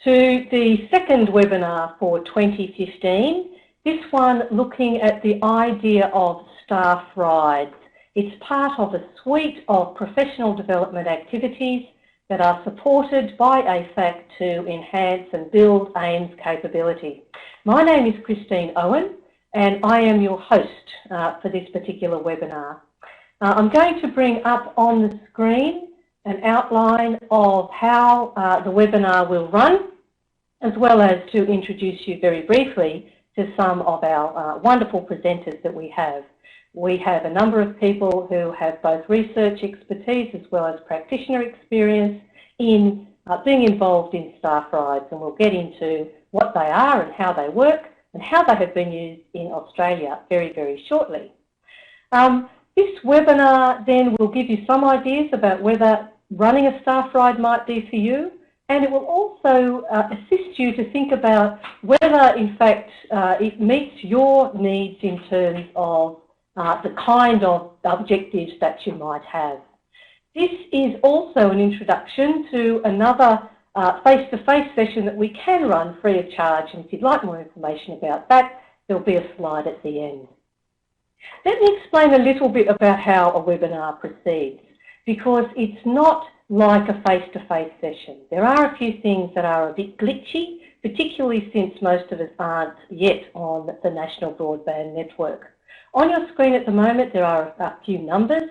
to the second webinar for 2015, this one looking at the idea of staff rides. It's part of a suite of professional development activities that are supported by AFAC to enhance and build AIM's capability. My name is Christine Owen and I am your host for this particular webinar. I'm going to bring up on the screen an outline of how the webinar will run, as well as to introduce you very briefly to some of our wonderful presenters that we have. We have a number of people who have both research expertise as well as practitioner experience in being involved in staff rides, and we'll get into what they are and how they work and how they have been used in Australia very, very shortly. This webinar then will give you some ideas about whether running a staff ride might be for you, and it will also assist you to think about whether in fact it meets your needs in terms of the kind of objectives that you might have. This is also an introduction to another face-to-face session that we can run free of charge, and if you'd like more information about that, there'll be a slide at the end. Let me explain a little bit about how a webinar proceeds, because it's not like a face-to-face session. There are a few things that are a bit glitchy, particularly since most of us aren't yet on the National Broadband Network. On your screen at the moment there are a few numbers.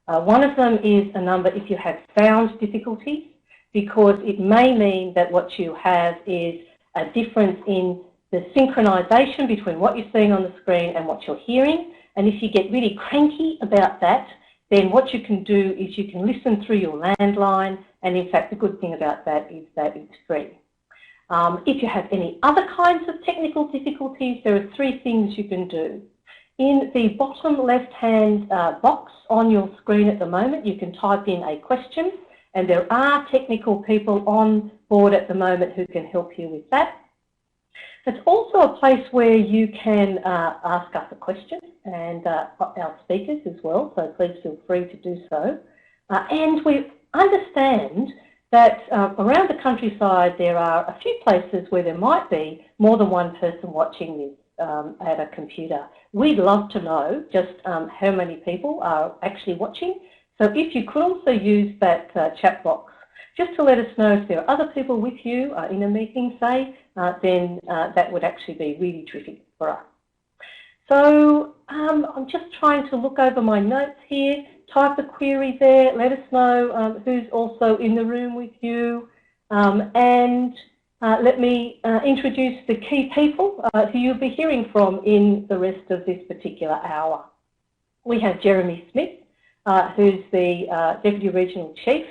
One of them is a number if you have sound difficulties, because it may mean that what you have is a difference in the synchronization between what you're seeing on the screen and what you're hearing. And if you get really cranky about that, then what you can do is you can listen through your landline, and in fact the good thing about that is that it's free. If you have any other kinds of technical difficulties, there are three things you can do. In the bottom left-hand box on your screen at the moment, you can type in a question, and there are technical people on board at the moment who can help you with that. It's also a place where you can ask us a question, and our speakers as well, so please feel free to do so. And we understand that around the countryside there are a few places where there might be more than one person watching this at a computer. We'd love to know just how many people are actually watching. So if you could also use that chat box just to let us know if there are other people with you in a meeting, say, then that would actually be really terrific for us. So I'm just trying to look over my notes here, type a query there, let us know who's also in the room with you, and let me introduce the key people who you'll be hearing from in the rest of this particular hour. We have Jeremy Smith, who's the Deputy Regional Chief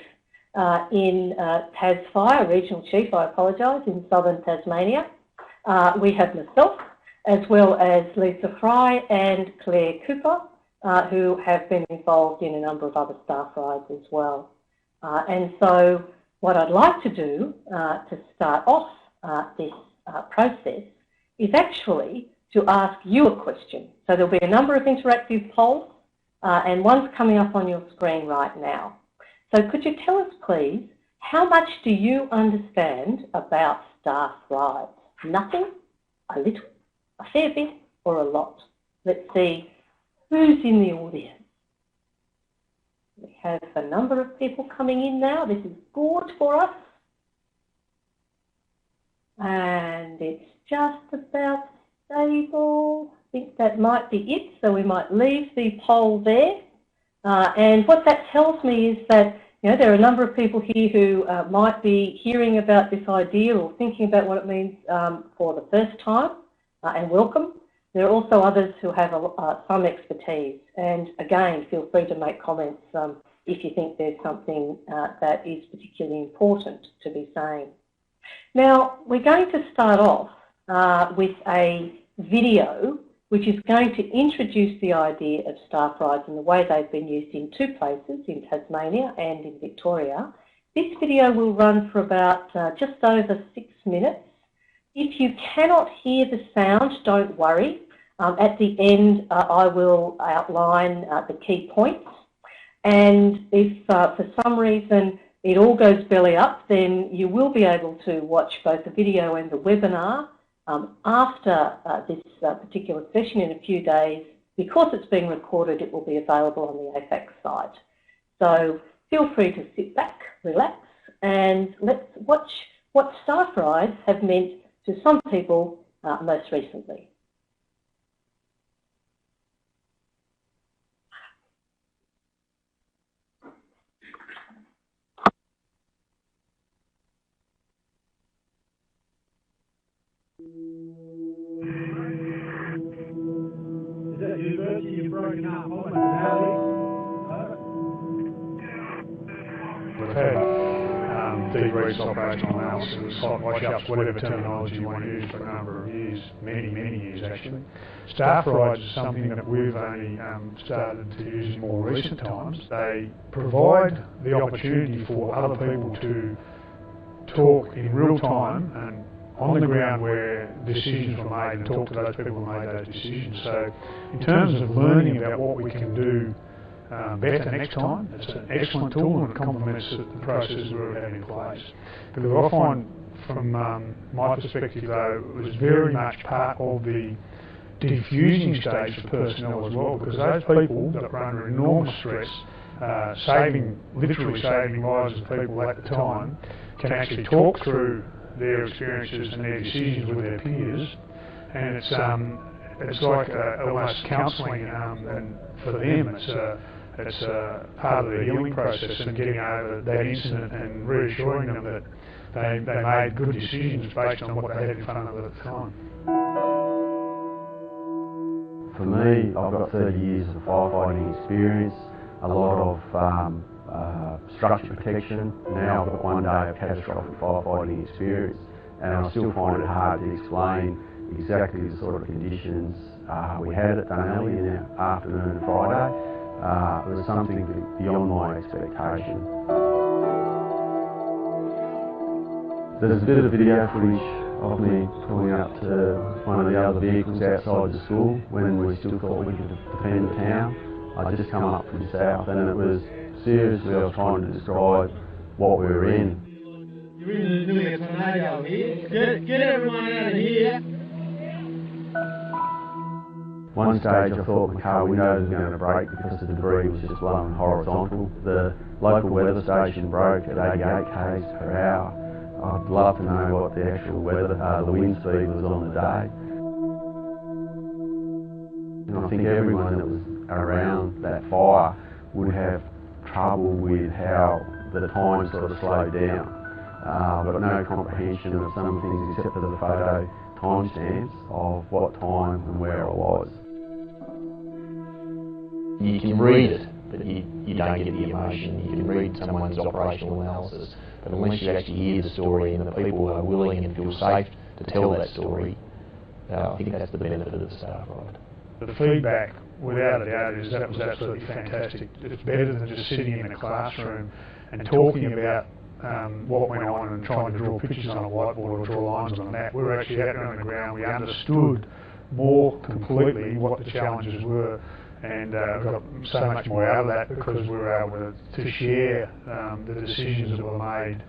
in TasFire, Regional Chief, I apologise, in southern Tasmania. We have myself, as well as Lisa Fry and Claire Cooper, who have been involved in a number of other staff rides as well. And so what I'd like to do to start off this process is actually to ask you a question. So there'll be a number of interactive polls, and one's coming up on your screen right now. So could you tell us, please, how much do you understand about staff rides? Nothing, a little, a fair bit, or a lot? Let's see who's in the audience. We have a number of people coming in now. This is good for us. And it's just about stable. I think that might be it, so we might leave the poll there. And what that tells me is that there are a number of people here who might be hearing about this idea or thinking about what it means for the first time, and welcome. There are also others who have some expertise, and again, feel free to make comments if you think there's something that is particularly important to be saying. Now, we're going to start off with a video which is going to introduce the idea of staff rides and the way they've been used in two places, in Tasmania and in Victoria. This video will run for about just over 6 minutes. If you cannot hear the sound, don't worry. At the end, I will outline the key points. And if for some reason it all goes belly up, then you will be able to watch both the video and the webinar after this particular session in a few days. Because it's being recorded, it will be available on the AFAC site. So feel free to sit back, relax, and let's watch what staff rides have meant to some people most recently. Is that university you've broken up? We've had debriefs, operational analysis, hot wash-ups, whatever terminology you want to use for a number of years, many years actually. Staff rides is something that we've only started to use in more recent times. They provide the opportunity for other people to talk in real time and on the ground where decisions were made and talk to those people who made those decisions. So in terms of learning about what we can do better next time, it's an excellent tool and it complements the processes we already have in place. But I find from my perspective though, it was very much part of the diffusing stage for personnel as well, because those people that were under enormous stress, literally saving lives of people at the time, can actually talk through their experiences and their decisions with their peers, and it's like almost counselling, and for them it's part of their healing process and getting over that incident and reassuring them that they made good decisions based on what they had in front of them at the time. For me, I've got 30 years of firefighting experience, a lot of structure protection. Now I've got 1 day of catastrophic firefighting experience, and I still find it hard to explain exactly the sort of conditions we had at Dunelly in our afternoon Friday. It was something beyond my expectation. There's a bit of video footage of me pulling up to one of the other vehicles outside the school when we still thought we could defend the town. I'd just come up from south, and it was seriously, I was trying to describe what we were in. You're in the middle of a tornado here. Get everyone out of here. One stage I thought my car windows were going to break because the debris was just blowing horizontal. The local weather station broke at 88 k's per hour. I'd love to know what the actual the wind speed was on the day. And I think everyone that was around that fire would have trouble with how the time sort of slowed down. But no comprehension of some things except for the photo timestamps of what time and where I was. You can read it, but you don't get the emotion. You can read someone's operational analysis, but unless you actually hear the story and the people are willing and feel safe to tell that story, I think that's the benefit of the staff ride. The feedback, without a doubt, is that was absolutely fantastic. It's better than just sitting in a classroom and talking about what went on and trying to draw pictures on a whiteboard or draw lines on a map. We were actually out there on the ground. We understood more completely what the challenges were, and got so much more out of that because we were able to share the decisions that were made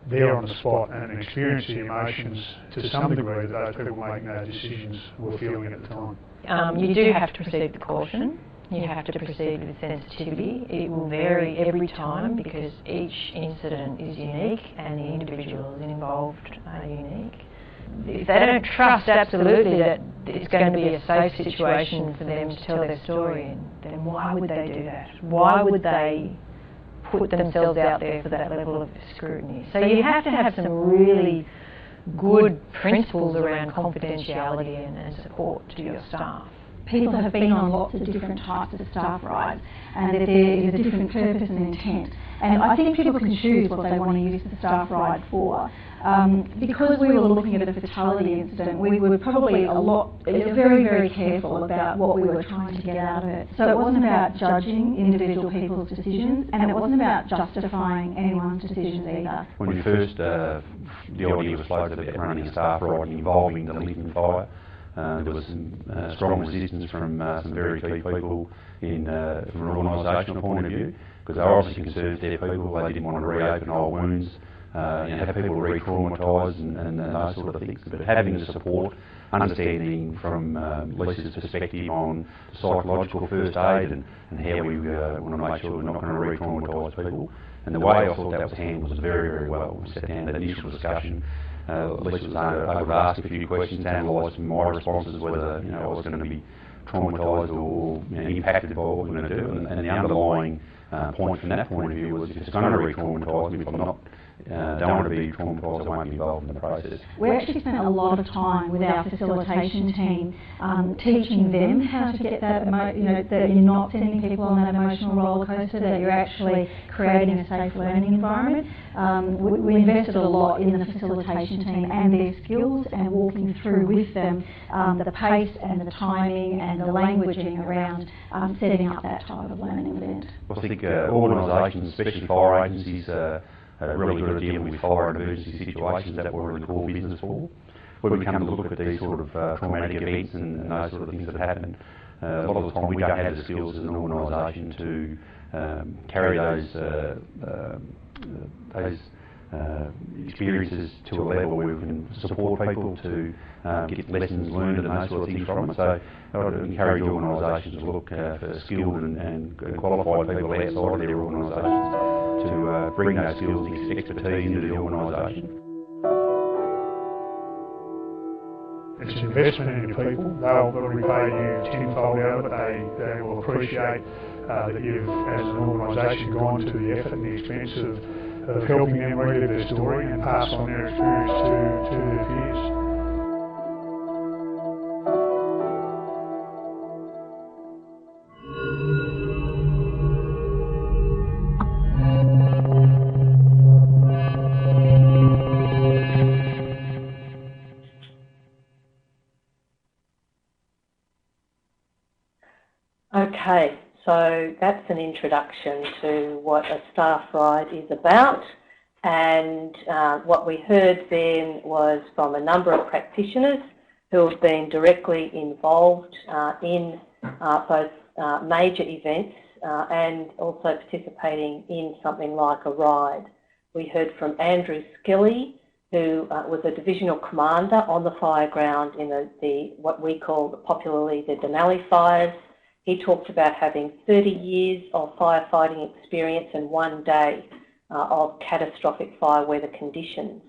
there on the spot and experience the emotions to some degree that those people making those decisions were feeling at the time. You do have to proceed with caution. You have to proceed with sensitivity. It will vary every time because each incident is unique and the individuals involved are unique. If they don't trust absolutely that it's going to be a safe situation for them to tell their story, then why would they do that? Why would they put themselves out there for that level of scrutiny? So you have to have some really good principles around confidentiality and support to your staff. People have been on lots of different types of staff rides, and that there is a different purpose and intent. And I think people can choose what they want to use the staff ride for. Because we were looking at a fatality incident, we were probably very, very careful about what we were trying to get out of it. So it wasn't about judging individual people's decisions, and it wasn't about justifying anyone's decisions either. When we first, the idea was floated about running a staff ride involving the LINTON fire, there was some strong resistance from some very key people from an organisational point of view, because they were obviously concerned for their people. They didn't want to reopen old wounds, have people re-traumatised and those sort of things. But having the support, understanding from Lisa's perspective on psychological first aid and how we want to make sure we're not going to re-traumatise people. And the way I thought that was handled was very, very well. We sat down at that initial discussion. Lisa was able to ask a few questions, analyse my responses, whether I was going to be traumatised or impacted by what we're going to do. And the underlying point from that point of view was, if it's going to re-traumatise me, if I'm not don't want to be traumatised, I won't be involved in the process. We actually spent a lot of time with our facilitation team teaching them how to get that, that you're not sending people on that emotional roller coaster, that you're actually creating a safe learning environment. We invested a lot in the facilitation team and their skills, and walking through with them the pace and the timing and the languaging around setting up that type of learning event. I think organisations, especially fire agencies, really good at dealing with fire and emergency situations. That we're in the core business for. When we come to look at these sort of traumatic events and those sort of things that happen, a lot of the time we don't have the skills as an organisation to carry those experiences to a level where we can support people to get lessons learned and those sort of things from it. So I would encourage organisations to look for skilled and qualified people outside of their organisations to bring those skills and expertise into the organisation. It's an investment in your people. They'll repay you tenfold out of it. They will appreciate that you've, as an organisation, gone to the effort and the expense of helping them relive their story and pass on their experience to their peers. Okay, so that's an introduction to what a staff ride is about, and what we heard then was from a number of practitioners who have been directly involved in both major events and also participating in something like a ride. We heard from Andrew Skilly, who was a divisional commander on the fire ground in what we call popularly the Denali fires. He talked about having 30 years of firefighting experience and 1 day of catastrophic fire weather conditions.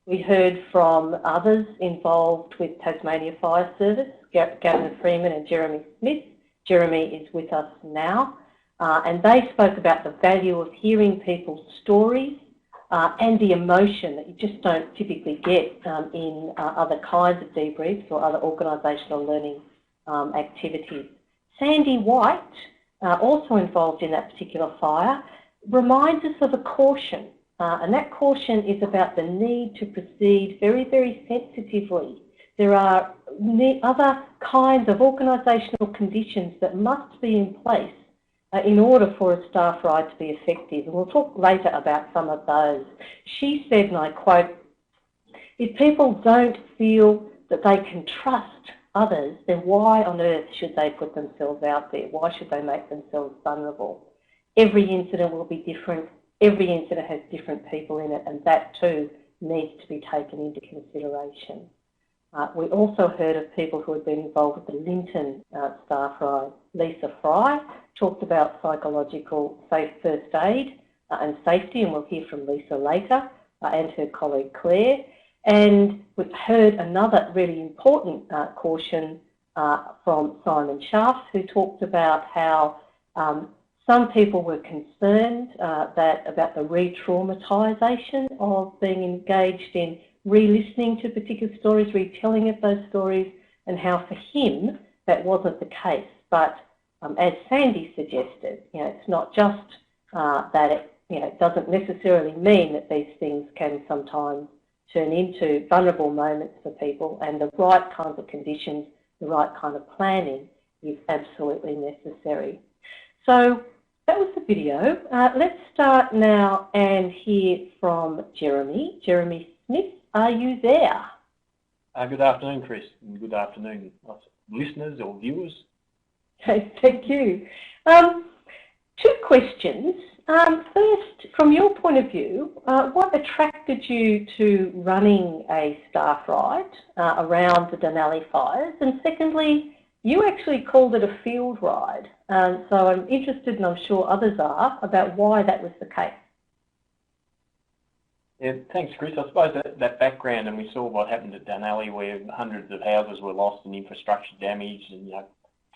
We heard from others involved with Tasmania Fire Service, Gavin Freeman and Jeremy Smith. Jeremy is with us now, and they spoke about the value of hearing people's stories and the emotion that you just don't typically get in other kinds of debriefs or other organisational learning activities. Sandy White, also involved in that particular fire, reminds us of a caution, and that caution is about the need to proceed very, very sensitively. There are other kinds of organisational conditions that must be in place in order for a staff ride to be effective, and we'll talk later about some of those. She said, and I quote, "If people don't feel that they can trust others, then why on earth should they put themselves out there? Why should they make themselves vulnerable? Every incident will be different. Every incident has different people in it, and that too needs to be taken into consideration." We also heard of people who had been involved with the LINTON staff ride. Lisa Fry talked about psychological safe first aid and safety, and we'll hear from Lisa later, and her colleague Claire. And we've heard another really important caution from Simon Schaff, who talked about how some people were concerned about the re-traumatisation of being engaged in re-listening to particular stories, retelling of those stories, and how for him that wasn't the case. But as Sandy suggested, it's not just that it doesn't necessarily mean that these things can sometimes turn into vulnerable moments for people, and the right kinds of conditions, the right kind of planning is absolutely necessary. So that was the video. Let's start now and hear from Jeremy. Jeremy Smith, are you there? Good afternoon, Chris, and good afternoon, listeners or viewers. Okay, thank you. 2 questions. First, from your point of view, what attracted you to running a staff ride around the Denali fires? And secondly, you actually called it a field ride. So I'm interested, and I'm sure others are, about why that was the case. Yeah, thanks, Chris. I suppose that background, and we saw what happened at Denali, where hundreds of houses were lost and infrastructure damaged, and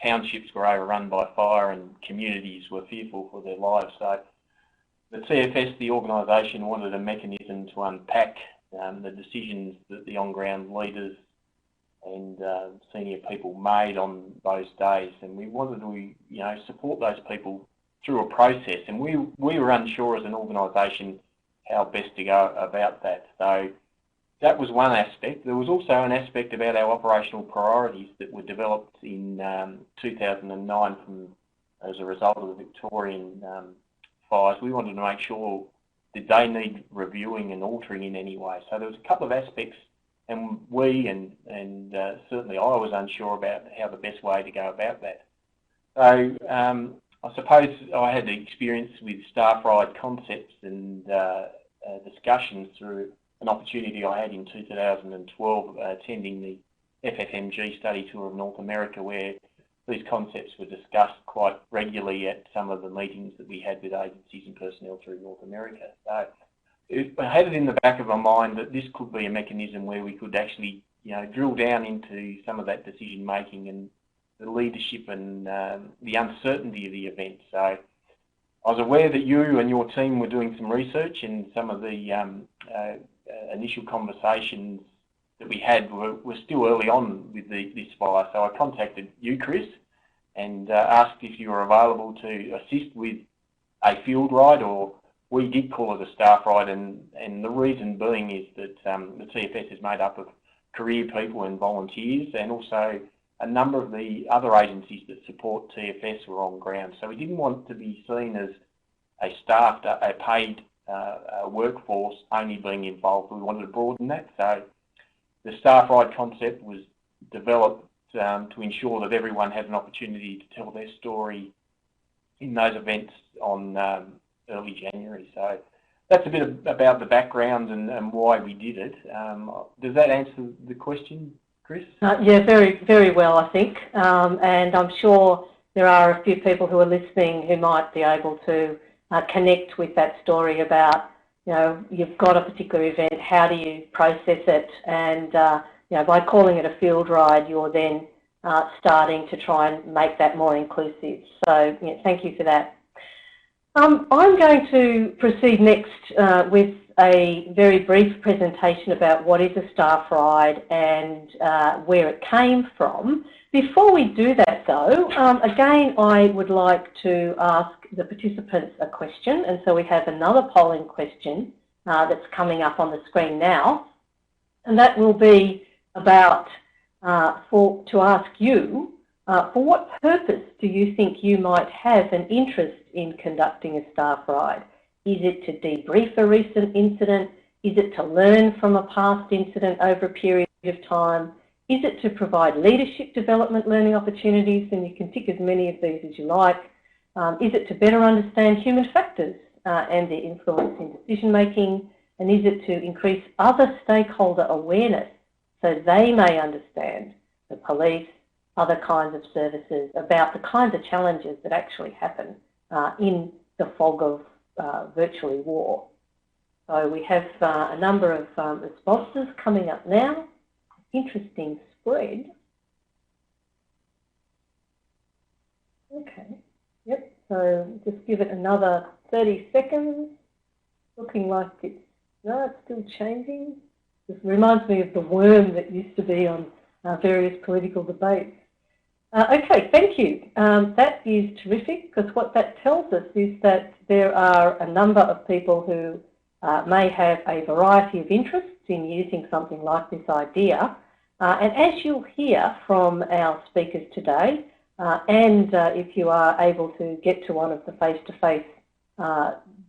townships were overrun by fire, and communities were fearful for their lives. So the CFS, the organisation, wanted a mechanism to unpack the decisions that the on-ground leaders and senior people made on those days, and we wanted to, support those people through a process. And we were unsure as an organisation how best to go about that. So that was one aspect. There was also an aspect about our operational priorities that were developed in 2009 as a result of the Victorian fires. We wanted to make sure that they need reviewing and altering in any way. So there was a couple of aspects, and certainly I was unsure about how the best way to go about that. So I suppose I had the experience with staff ride concepts and discussions through an opportunity I had in 2012 attending the FFMG study tour of North America, where these concepts were discussed quite regularly at some of the meetings that we had with agencies and personnel through North America. So I had it in the back of my mind that this could be a mechanism where we could actually, drill down into some of that decision making and the leadership and the uncertainty of the event. So I was aware that you and your team were doing some research, and some of the initial conversations that we had were still early on with this fire. So I contacted you, Chris, and asked if you were available to assist with a field ride, or we did call it a staff ride, and the reason being is that the TFS is made up of career people and volunteers, and also a number of the other agencies that support TFS were on ground. So we didn't want to be seen as a paid workforce only being involved. We wanted to broaden that. So the staff ride concept was developed to ensure that everyone had an opportunity to tell their story in those events on early January. So that's a bit about the background and why we did it. Does that answer the question, Chris? Yeah, very, very well, I think. And I'm sure there are a few people who are listening who might be able to connect with that story about, you've got a particular event, how do you process it? And, by calling it a field ride, you're then starting to try and make that more inclusive. So, thank you for that. I'm going to proceed next with a very brief presentation about what is a staff ride and where it came from. Before we do that though, again I would like to ask the participants a question, and so we have another polling question that's coming up on the screen now, and that will be about to ask you, for what purpose do you think you might have an interest in conducting a staff ride? Is it to debrief a recent incident? Is it to learn from a past incident over a period of time? Is it to provide leadership development learning opportunities? And you can tick as many of these as you like. Is it to better understand human factors and their influence in decision making? And is it to increase other stakeholder awareness so they may understand, the police, other kinds of services, about the kinds of challenges that actually happen in the fog of virtually war? So we have a number of responses coming up now. Interesting spread. Okay, yep, so just give it another 30 seconds. Looking like it's still changing. This reminds me of the worm that used to be on various political debates. Okay, thank you. That is terrific, because what that tells us is that there are a number of people who may have a variety of interests in using something like this idea. And as you'll hear from our speakers today, and if you are able to get to one of the face-to-face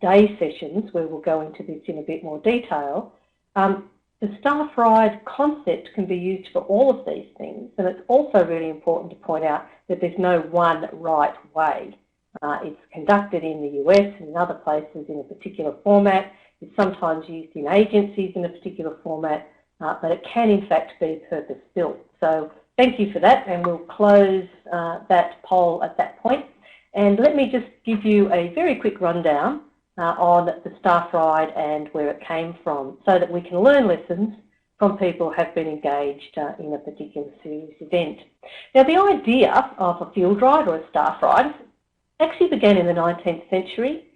day sessions where we'll go into this in a bit more detail, the staff ride concept can be used for all of these things, and it's also really important to point out that there's no one right way It's conducted in the US and in other places in a particular format. It's sometimes used in agencies in a particular format, but it can in fact be purpose-built. So thank you for that, and we'll close that poll at that point. And let me just give you a very quick rundown on the staff ride and where it came from, so that we can learn lessons from people who have been engaged in a particular serious event. Now, the idea of a field ride or a staff ride actually began in the 19th century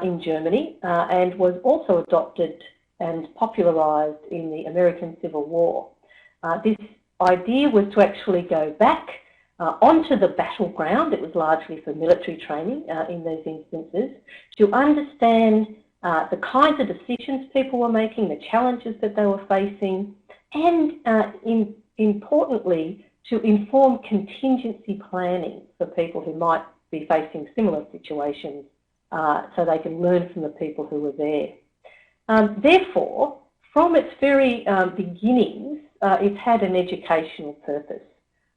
in Germany and was also adopted and popularised in the American Civil War. This idea was to actually go back onto the battleground. It was largely for military training in these instances, to understand the kinds of decisions people were making, the challenges that they were facing, and importantly, to inform contingency planning for people who might be facing similar situations, so they can learn from the people who were there. Therefore, from its very beginnings, it's had an educational purpose.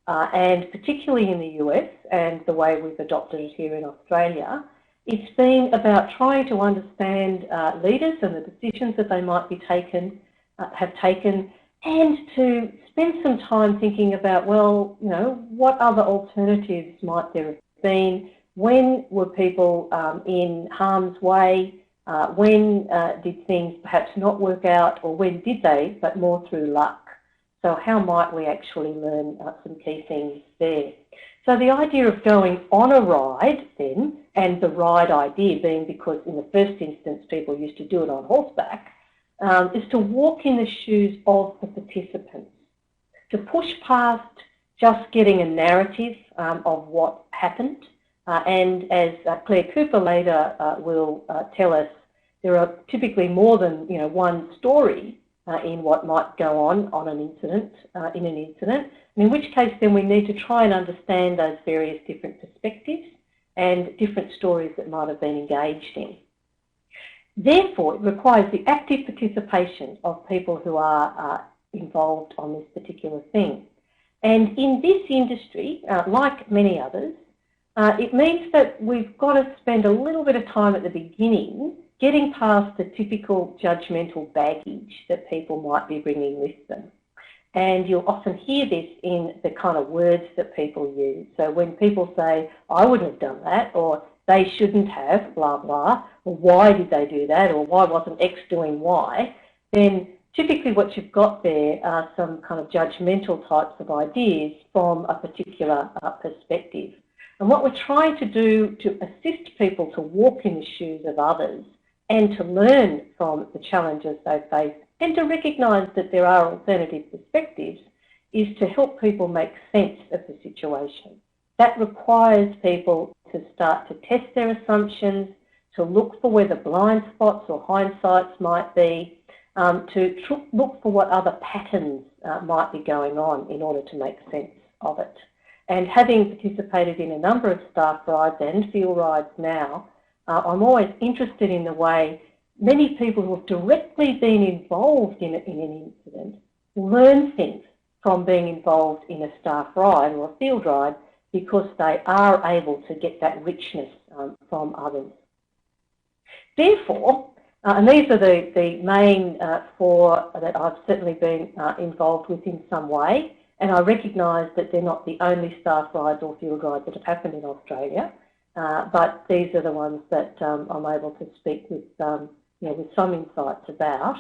And particularly in the US and the way we've adopted it here in Australia, it's been about trying to understand leaders and the decisions that they might be have taken, and to spend some time thinking about, well, you know, what other alternatives might there have been? When were people in harm's way? When did things perhaps not work out, or when did they, but more through luck? So how might we actually learn some key things there? So the idea of going on a ride then, and the ride idea being because in the first instance people used to do it on horseback, is to walk in the shoes of the participants, to push past just getting a narrative of what happened. And as Claire Cooper later will tell us, there are typically more than one story in what might go on an incident, and in which case then we need to try and understand those various different perspectives and different stories that might have been engaged in. Therefore, it requires the active participation of people who are involved on this particular thing. And in this industry, like many others, it means that we've got to spend a little bit of time at the beginning getting past the typical judgmental baggage that people might be bringing with them. And you'll often hear this in the kind of words that people use. So when people say, I wouldn't have done that, or they shouldn't have, blah, blah, or why did they do that, or why wasn't X doing Y, then typically what you've got there are some kind of judgmental types of ideas from a particular perspective. And what we're trying to do to assist people to walk in the shoes of others and to learn from the challenges they face and to recognise that there are alternative perspectives is to help people make sense of the situation. That requires people to start to test their assumptions, to look for where the blind spots or hindsights might be, to look for what other patterns might be going on in order to make sense of it. And having participated in a number of staff rides and field rides now, I'm always interested in the way many people who have directly been involved in an incident learn things from being involved in a staff ride or a field ride, because they are able to get that richness from others. Therefore, and these are the main four that I've certainly been involved with in some way, and I recognise that they're not the only staff rides or field rides that have happened in Australia, but these are the ones that I'm able to speak with, with some insights about.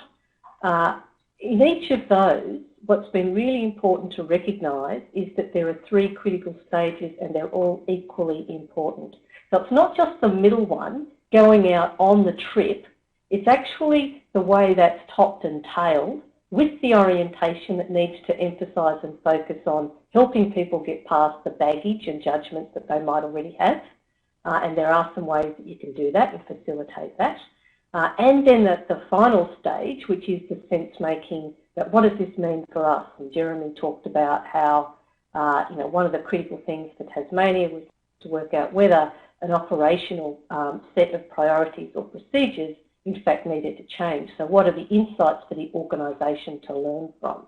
In each of those, what's been really important to recognise is that there are three critical stages and they're all equally important. So it's not just the middle one, going out on the trip, it's actually the way that's topped and tailed with the orientation that needs to emphasise and focus on helping people get past the baggage and judgments that they might already have. And there are some ways that you can do that and facilitate that. And then the final stage, which is the sense-making, that what does this mean for us? And Jeremy talked about how, one of the critical things for Tasmania was to work out whether an operational set of priorities or procedures in fact needed to change. So what are the insights for the organisation to learn from?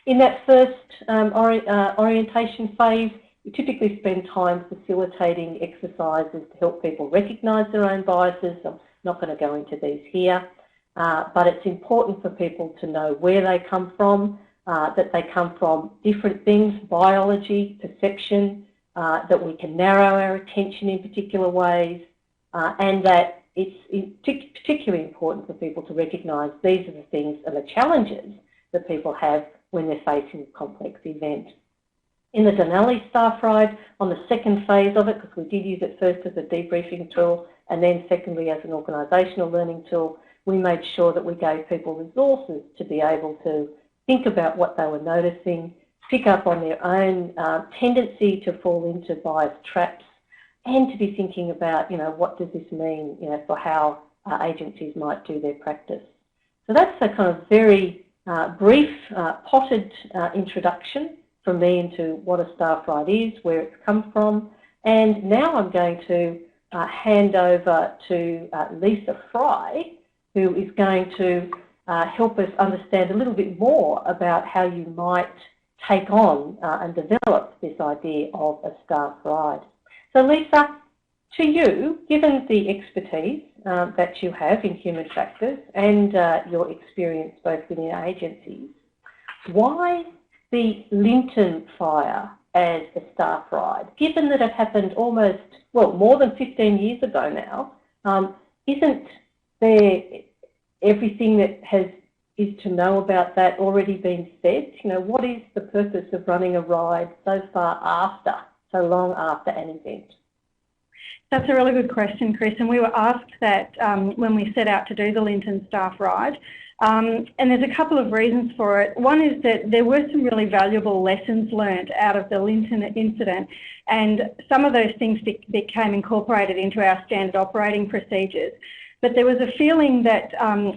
In that first orientation phase, we typically spend time facilitating exercises to help people recognise their own biases. I'm not going to go into these here, but it's important for people to know where they come from, that they come from different things, biology, perception, that we can narrow our attention in particular ways, and that it's particularly important for people to recognise these are the things and the challenges that people have when they're facing a complex event. In the Denali staff ride, on the second phase of it, because we did use it first as a debriefing tool and then secondly as an organisational learning tool, we made sure that we gave people resources to be able to think about what they were noticing, pick up on their own tendency to fall into bias traps, and to be thinking about, what does this mean, for how agencies might do their practice. So that's a kind of very brief, potted introduction from me into what a staff ride is, where it's come from, and now I'm going to hand over to Lisa Fry, who is going to help us understand a little bit more about how you might take on and develop this idea of a staff ride. So Lisa, to you, given the expertise that you have in human factors and your experience both within agencies, why the LINTON fire as a staff ride, given that it happened almost, well, more than 15 years ago now? Isn't there everything that is to know about that already been said? What is the purpose of running a ride so long after an event? That's a really good question, Chris, and we were asked that when we set out to do the LINTON staff ride. And there's a couple of reasons for it. One is that there were some really valuable lessons learned out of the LINTON incident, and some of those things became incorporated into our standard operating procedures. But there was a feeling that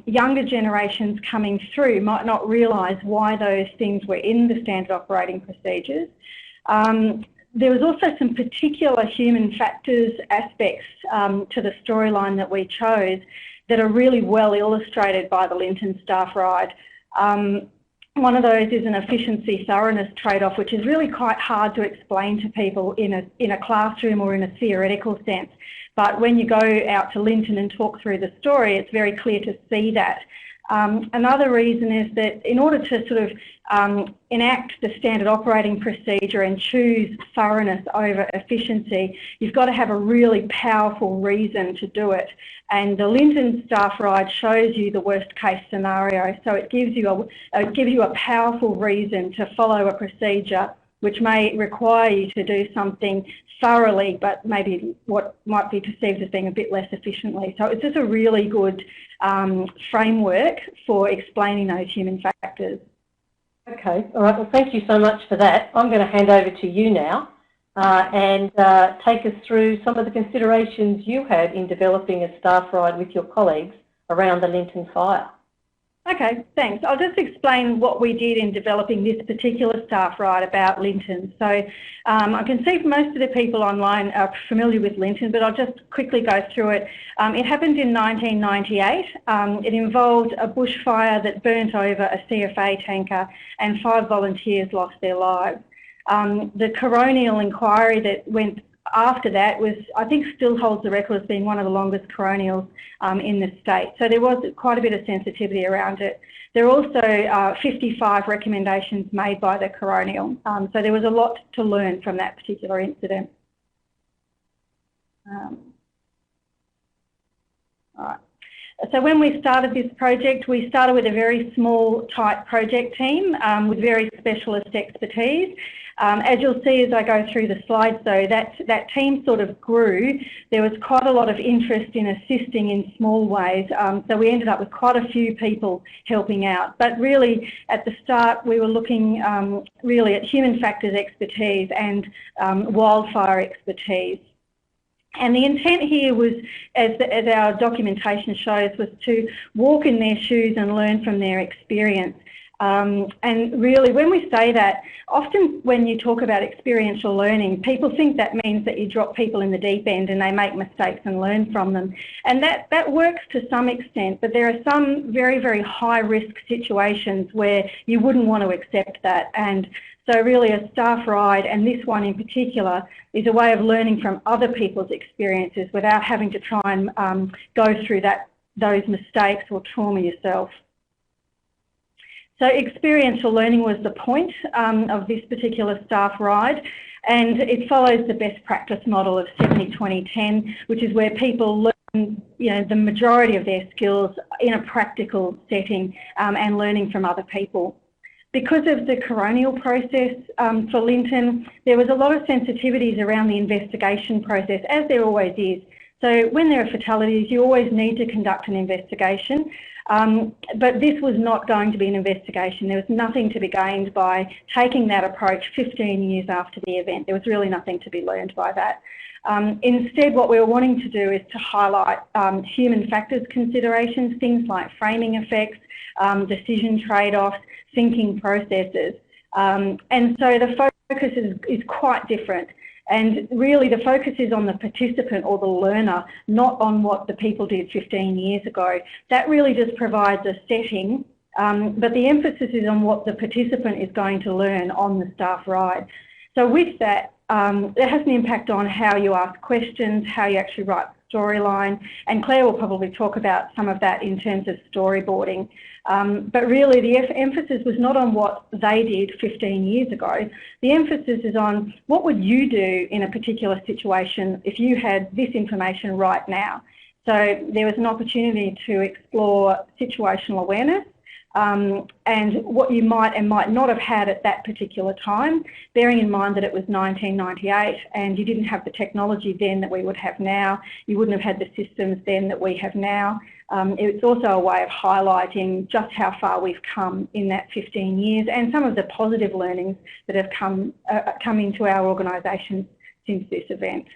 younger generations coming through might not realise why those things were in the standard operating procedures. There was also some particular human factors aspects to the storyline that we chose that are really well illustrated by the LINTON staff ride. One of those is an efficiency-thoroughness trade-off, which is really quite hard to explain to people in a classroom or in a theoretical sense. But when you go out to LINTON and talk through the story, it's very clear to see that. Another reason is that in order to sort of enact the standard operating procedure and choose thoroughness over efficiency, you've got to have a really powerful reason to do it. And the LINTON staff ride shows you the worst case scenario. So it gives you a powerful reason to follow a procedure which may require you to do something thoroughly, but maybe what might be perceived as being a bit less efficiently. So it's just a really good framework for explaining those human factors. Okay, all right, well thank you so much for that. I'm going to hand over to you now and take us through some of the considerations you had in developing a staff ride with your colleagues around the LINTON fire. Okay, thanks. I'll just explain what we did in developing this particular staff ride about LINTON. So I can see most of the people online are familiar with LINTON, but I'll just quickly go through it. It happened in 1998. It involved a bushfire that burnt over a CFA tanker and 5 volunteers lost their lives. The coronial inquiry that went after that was, I think, still holds the record as being one of the longest coronials in the state. So there was quite a bit of sensitivity around it. There were also 55 recommendations made by the coronial. So there was a lot to learn from that particular incident. All right. So when we started this project, we started with a very small, tight project team with very specialist expertise. As you'll see as I go through the slides though, that team sort of grew. There was quite a lot of interest in assisting in small ways, so we ended up with quite a few people helping out. But really, at the start, we were looking really at human factors expertise and wildfire expertise. And the intent here was, as our documentation shows, was to walk in their shoes and learn from their experience. And really, when we say that, often when you talk about experiential learning, people think that means that you drop people in the deep end and they make mistakes and learn from them. And that works to some extent, but there are some very, very high-risk situations where you wouldn't want to accept that. And so really a staff ride, and this one in particular, is a way of learning from other people's experiences without having to try and go through those mistakes or trauma yourself. So experiential learning was the point of this particular staff ride, and it follows the best practice model of 70-20-10, which is where people learn, the majority of their skills in a practical setting and learning from other people. Because of the coronial process for LINTON, there was a lot of sensitivities around the investigation process, as there always is. So when there are fatalities, you always need to conduct an investigation. But this was not going to be an investigation. There was nothing to be gained by taking that approach 15 years after the event. There was really nothing to be learned by that. Instead, what we were wanting to do is to highlight human factors considerations, things like framing effects, decision trade-offs, thinking processes. And so the focus is quite different. And really the focus is on the participant or the learner, not on what the people did 15 years ago. That really just provides a setting, but the emphasis is on what the participant is going to learn on the staff ride. So with that, it has an impact on how you ask questions, how you actually write the storyline, and Claire will probably talk about some of that in terms of storyboarding. But really the emphasis was not on what they did 15 years ago. The emphasis is on what would you do in a particular situation if you had this information right now. So there was an opportunity to explore situational awareness and what you might and might not have had at that particular time, bearing in mind that it was 1998 and you didn't have the technology then that we would have now. You wouldn't have had the systems then that we have now. It's also a way of highlighting just how far we've come in that 15 years and some of the positive learnings that have come into our organisation since this event.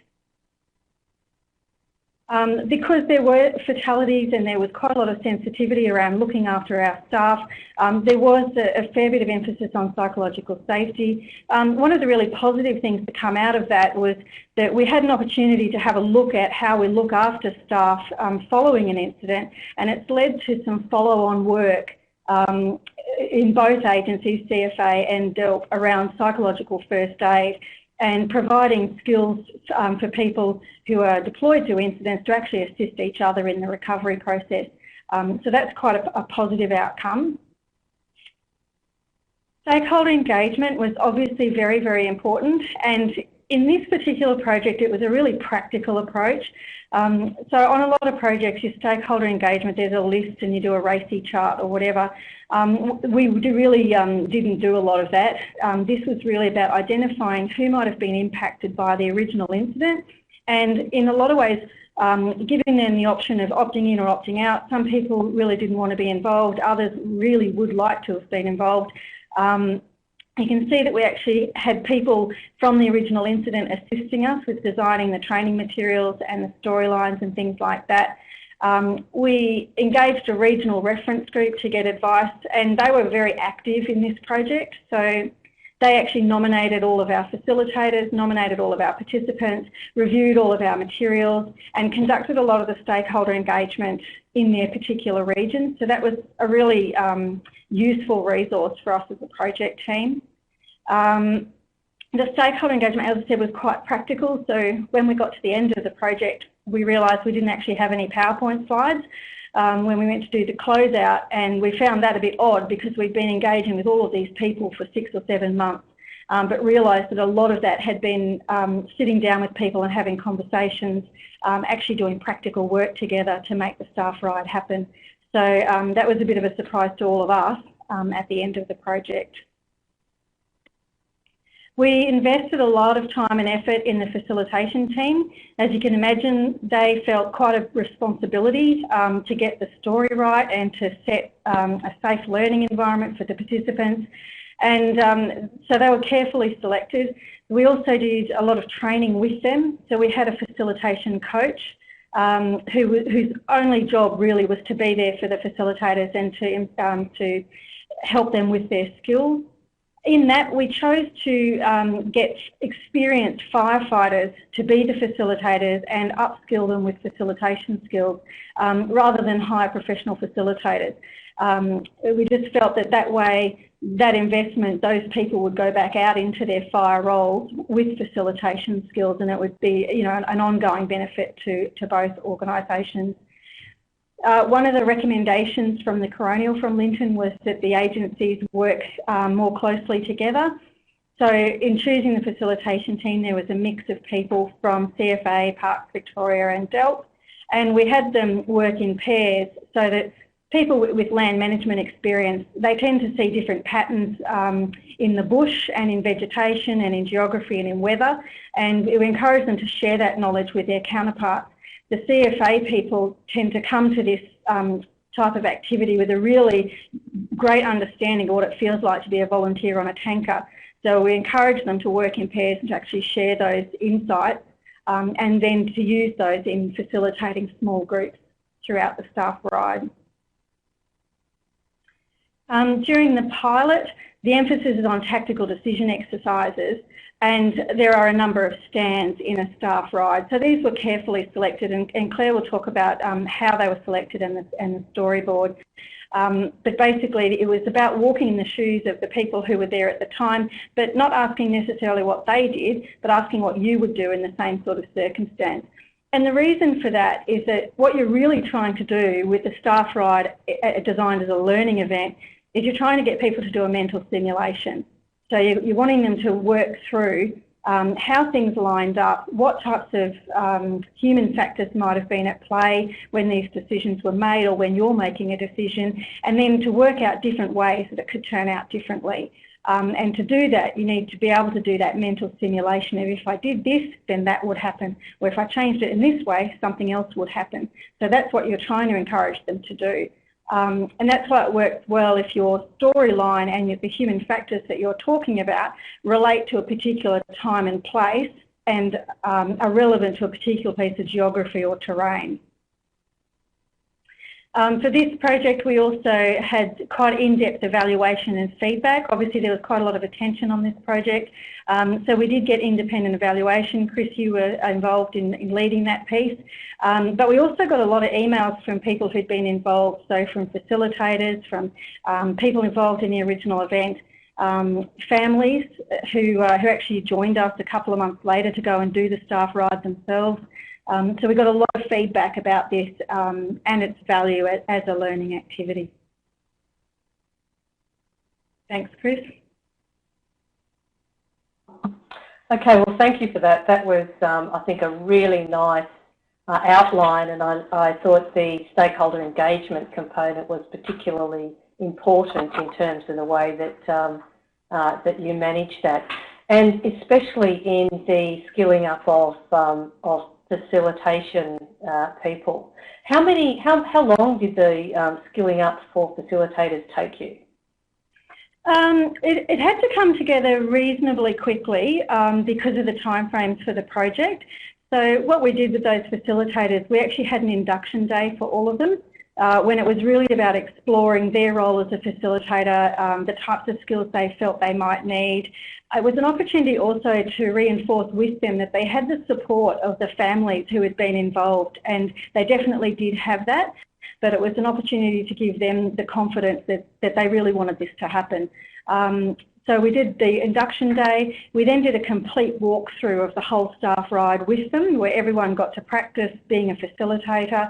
Because there were fatalities and there was quite a lot of sensitivity around looking after our staff, there was a fair bit of emphasis on psychological safety. One of the really positive things to come out of that was that we had an opportunity to have a look at how we look after staff following an incident, and it's led to some follow-on work in both agencies, CFA and DELP, around psychological first aid and providing skills for people who are deployed to incidents to actually assist each other in the recovery process. So that's quite a positive outcome. Stakeholder engagement was obviously very, very important, and in this particular project it was a really practical approach. So on a lot of projects, your stakeholder engagement, there's a list and you do a RACI chart or whatever. We really didn't do a lot of that. This was really about identifying who might have been impacted by the original incident, and in a lot of ways giving them the option of opting in or opting out. Some people really didn't want to be involved, others really would like to have been involved. You can see that we actually had people from the original incident assisting us with designing the training materials and the storylines and things like that. We engaged a regional reference group to get advice, and they were very active in this project. So they actually nominated all of our facilitators, nominated all of our participants, reviewed all of our materials, and conducted a lot of the stakeholder engagement in their particular region. So that was a really useful resource for us as a project team. The stakeholder engagement, as I said, was quite practical. So when we got to the end of the project, we realised we didn't actually have any PowerPoint slides when we went to do the closeout, and we found that a bit odd because we'd been engaging with all of these people for 6 or 7 months, but realised that a lot of that had been sitting down with people and having conversations, actually doing practical work together to make the staff ride happen. So that was a bit of a surprise to all of us at the end of the project. We invested a lot of time and effort in the facilitation team. As you can imagine, they felt quite a responsibility to get the story right and to set a safe learning environment for the participants. And so they were carefully selected. We also did a lot of training with them. So we had a facilitation coach whose only job really was to be there for the facilitators and to help them with their skills. In that, we chose to get experienced firefighters to be the facilitators and upskill them with facilitation skills rather than hire professional facilitators. We just felt that that way, that investment, those people would go back out into their fire roles with facilitation skills, and it would be, you know, an ongoing benefit to both organisations. One of the recommendations from the coronial from LINTON was that the agencies work more closely together. So in choosing the facilitation team, there was a mix of people from CFA, Parks Victoria and DELP, and we had them work in pairs so that people with land management experience, they tend to see different patterns in the bush and in vegetation and in geography and in weather, and we encourage them to share that knowledge with their counterparts. The CFA people tend to come to this type of activity with a really great understanding of what it feels like to be a volunteer on a tanker. So we encourage them to work in pairs and to actually share those insights and then to use those in facilitating small groups throughout the staff ride. During the pilot, the emphasis is on tactical decision exercises, and there are a number of stands in a staff ride. So these were carefully selected, and Claire will talk about how they were selected and the storyboard. But basically it was about walking in the shoes of the people who were there at the time, but not asking necessarily what they did, but asking what you would do in the same sort of circumstance. And the reason for that is that what you're really trying to do with the staff ride designed as a learning event is you're trying to get people to do a mental simulation. So you're wanting them to work through how things lined up, what types of human factors might have been at play when these decisions were made or when you're making a decision, and then to work out different ways that it could turn out differently. And to do that, you need to be able to do that mental simulation of if I did this, then that would happen, or if I changed it in this way, something else would happen. So that's what you're trying to encourage them to do. And that's why it works well if your storyline and the human factors that you're talking about relate to a particular time and place and are relevant to a particular piece of geography or terrain. For this project, we also had quite in-depth evaluation and feedback. Obviously, there was quite a lot of attention on this project. So we did get independent evaluation. Chris, you were involved in leading that piece. But we also got a lot of emails from people who'd been involved, so from facilitators, from people involved in the original event, families who actually joined us a couple of months later to go and do the staff ride themselves. So we got a lot of feedback about this and its value as a learning activity. Thanks, Chris. Okay, well, thank you for that. That was, I think, a really nice outline, and I thought the stakeholder engagement component was particularly important in terms of the way that that you managed that, and especially in the skilling up of facilitation people. How long did the skilling up for facilitators take you? It had to come together reasonably quickly because of the timeframes for the project. So what we did with those facilitators, we actually had an induction day for all of them when it was really about exploring their role as a facilitator, the types of skills they felt they might need. It was an opportunity also to reinforce with them that they had the support of the families who had been involved, and they definitely did have that, but it was an opportunity to give them the confidence that they really wanted this to happen. So we did the induction day. We then did a complete walkthrough of the whole staff ride with them, where everyone got to practice being a facilitator.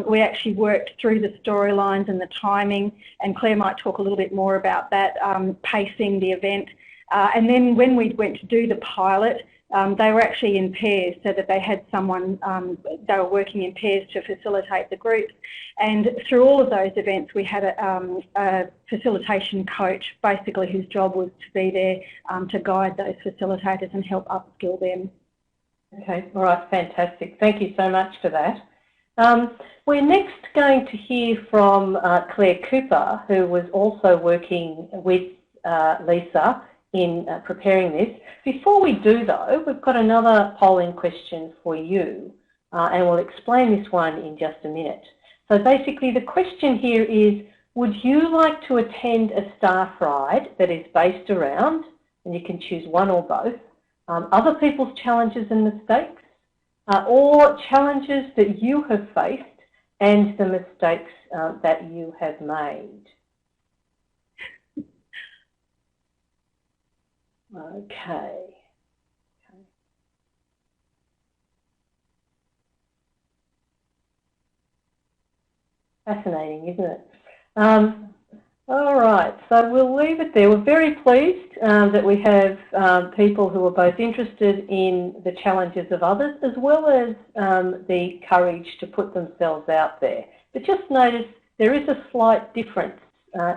We actually worked through the storylines and the timing, and Claire might talk a little bit more about that, pacing the event. And then when we went to do the pilot, they were actually in pairs so that they had someone, they were working in pairs to facilitate the groups. And through all of those events, we had a facilitation coach, basically, whose job was to be there to guide those facilitators and help upskill them. Okay, all right, fantastic. Thank you so much for that. We're next going to hear from Claire Cooper, who was also working with Lisa in preparing this. Before we do, though, we've got another polling question for you, and we'll explain this one in just a minute. So basically the question here is, would you like to attend a staff ride that is based around, and you can choose one or both, other people's challenges and mistakes, or challenges that you have faced and the mistakes that you have made? Okay. Fascinating, isn't it? All right, so we'll leave it there. We're very pleased that we have people who are both interested in the challenges of others as well as the courage to put themselves out there. But just notice there is a slight difference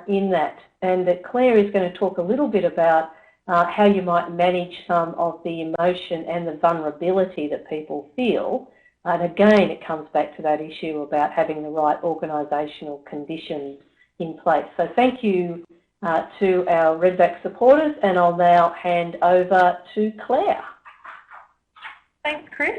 in that, and that Claire is going to talk a little bit about how you might manage some of the emotion and the vulnerability that people feel. And again, it comes back to that issue about having the right organisational conditions in place. So thank you to our Redback supporters, and I'll now hand over to Claire. Thanks, Chris.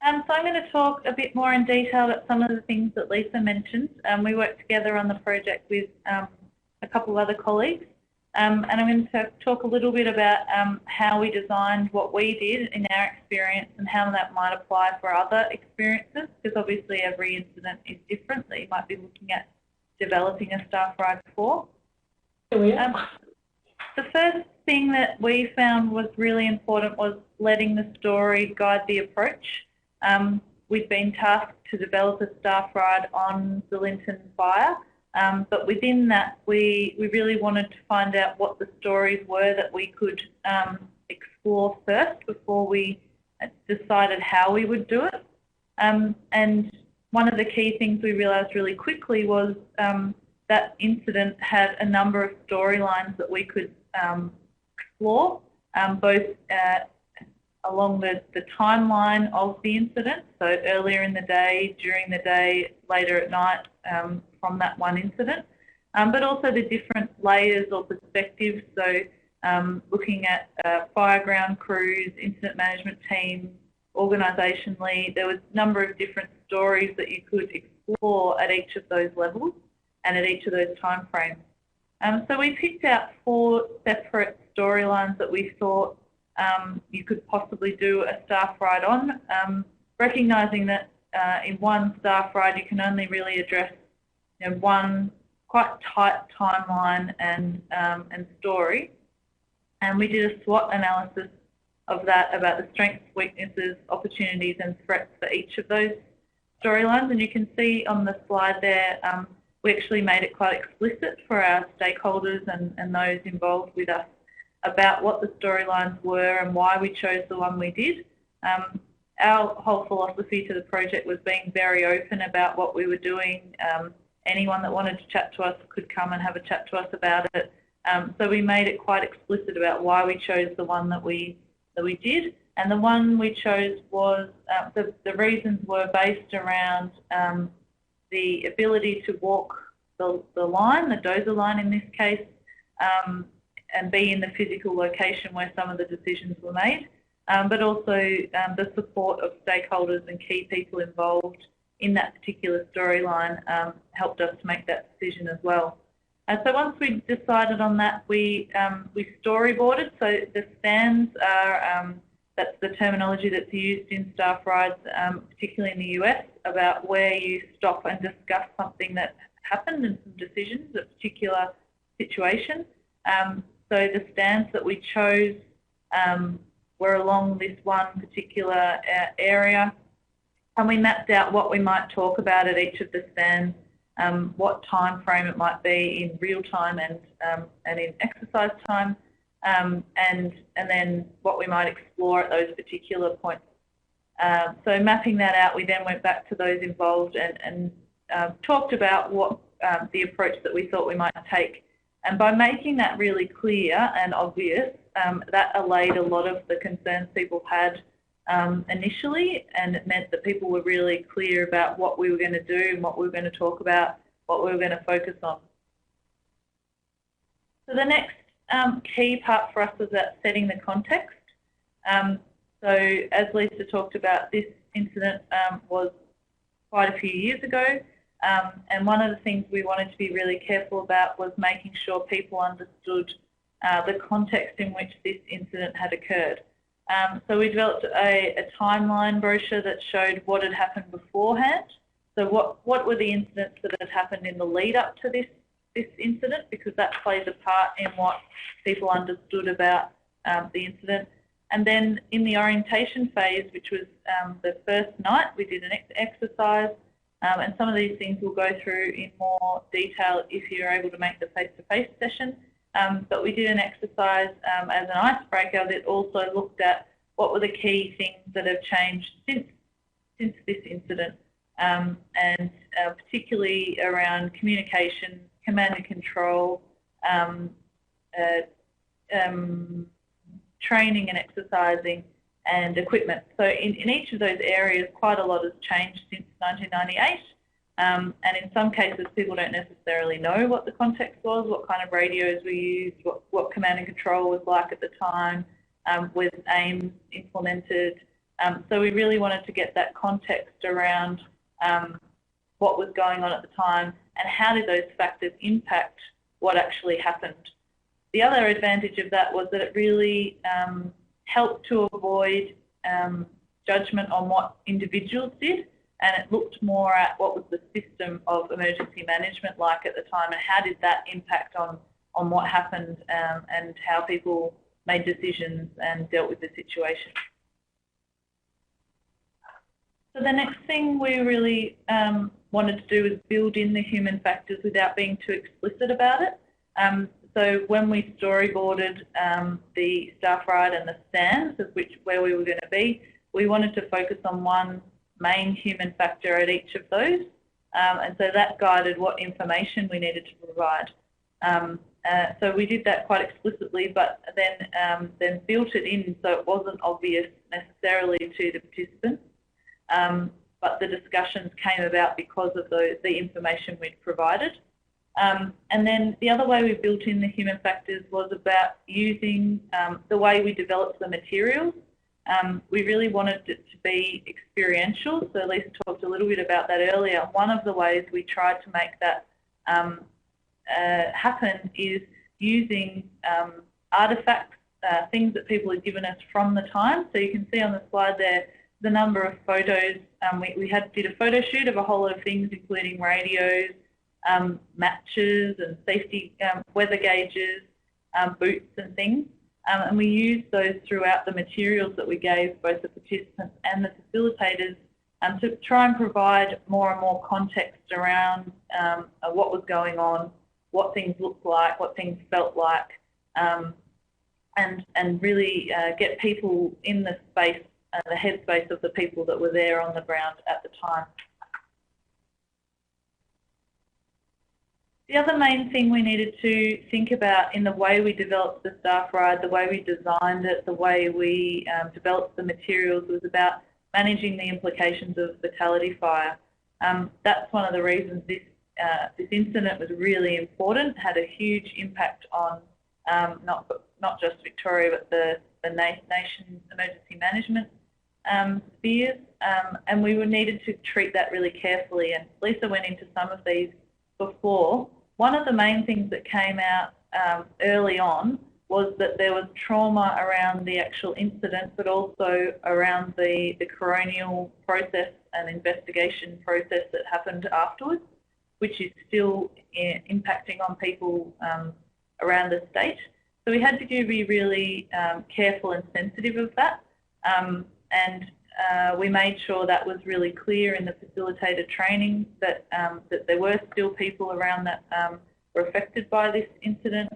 So I'm going to talk a bit more in detail about some of the things that Lisa mentioned. We worked together on the project with a couple of other colleagues. And I'm going to talk a little bit about how we designed what we did in our experience and how that might apply for other experiences, because obviously every incident is different that you might be looking at developing a staff ride for. The first thing that we found was really important was letting the story guide the approach. We've been tasked to develop a staff ride on the LINTON fire. But within that, we really wanted to find out what the stories were that we could explore first before we decided how we would do it. And one of the key things we realised really quickly was that incident had a number of storylines that we could explore, both along the timeline of the incident, so earlier in the day, during the day, later at night, from that one incident, but also the different layers or perspectives, so looking at fireground crews, incident management teams, organisationally, there was a number of different stories that you could explore at each of those levels and at each of those time frames. So we picked out 4 separate storylines that we thought you could possibly do a staff ride on, recognising that in one staff ride you can only really address one quite tight timeline and story. And we did a SWOT analysis of that about the strengths, weaknesses, opportunities and threats for each of those storylines. And you can see on the slide there, we actually made it quite explicit for our stakeholders and those involved with us about what the storylines were and why we chose the one we did. Our whole philosophy to the project was being very open about what we were doing. Anyone that wanted to chat to us could come and have a chat to us about it. So we made it quite explicit about why we chose the one that we did. And the one we chose was, the reasons were based around the ability to walk the line, the dozer line in this case, and be in the physical location where some of the decisions were made, but also the support of stakeholders and key people involved in that particular storyline helped us to make that decision as well. So once we decided on that, we storyboarded. So the stands are, that's the terminology that's used in staff rides, particularly in the US, about where you stop and discuss something that happened and some decisions, a particular situation. So the stands that we chose were along this one particular area, and we mapped out what we might talk about at each of the stands, what time frame it might be in real time and in exercise time, and then what we might explore at those particular points. So mapping that out, we then went back to those involved and talked about what the approach that we thought we might take. And by making that really clear and obvious, that allayed a lot of the concerns people had initially, and it meant that people were really clear about what we were going to do and what we were going to talk about, what we were going to focus on. So the next key part for us was that setting the context. So as Lisa talked about, this incident was quite a few years ago. and one of the things we wanted to be really careful about was making sure people understood the context in which this incident had occurred. So we developed a timeline brochure that showed what had happened beforehand. So what were the incidents that had happened in the lead up to this incident, because that plays a part in what people understood about the incident. And then in the orientation phase, which was the first night, we did an exercise, and some of these things we'll go through in more detail if you're able to make the face-to-face session. But we did an exercise as an icebreaker that also looked at what were the key things that have changed since this incident, and particularly around communication, command and control, training and exercising, and equipment. So in each of those areas, quite a lot has changed since 1998. And in some cases, people don't necessarily know what the context was, what kind of radios we used, what command and control was like at the time, with aims implemented. So we really wanted to get that context around what was going on at the time and how did those factors impact what actually happened. The other advantage of that was that it really helped to avoid judgment on what individuals did, and it looked more at what was the system of emergency management like at the time and how did that impact on what happened and how people made decisions and dealt with the situation. So the next thing we really wanted to do was build in the human factors without being too explicit about it. So when we storyboarded the staff ride and the stands of where we were going to be, we wanted to focus on one main human factor at each of those, and so that guided what information we needed to provide. So we did that quite explicitly, but then built it in so it wasn't obvious necessarily to the participants, but the discussions came about because of the information we'd provided. And then the other way we built in the human factors was about using the way we developed the materials. We really wanted it to be experiential, so Lisa talked a little bit about that earlier. One of the ways we tried to make that happen is using artefacts, things that people had given us from the time. So you can see on the slide there the number of photos. We did a photo shoot of a whole lot of things, including radios, matches and safety weather gauges, boots and things. And we used those throughout the materials that we gave both the participants and the facilitators to try and provide more and more context around what was going on, what things looked like, what things felt like, and really get people in the space, the headspace of the people that were there on the ground at the time. The other main thing we needed to think about in the way we developed the staff ride, the way we designed it, the way we developed the materials was about managing the implications of fatality fire. That's one of the reasons this incident was really important, had a huge impact on not just Victoria but the nation's emergency management spheres, and we needed to treat that really carefully, and Lisa went into some of these before. One of the main things that came out early on was that there was trauma around the actual incident, but also around the coronial process and investigation process that happened afterwards, which is still impacting on people around the state. So we had to be really careful and sensitive of that, and we made sure that was really clear in the facilitator training that there were still people around that were affected by this incident.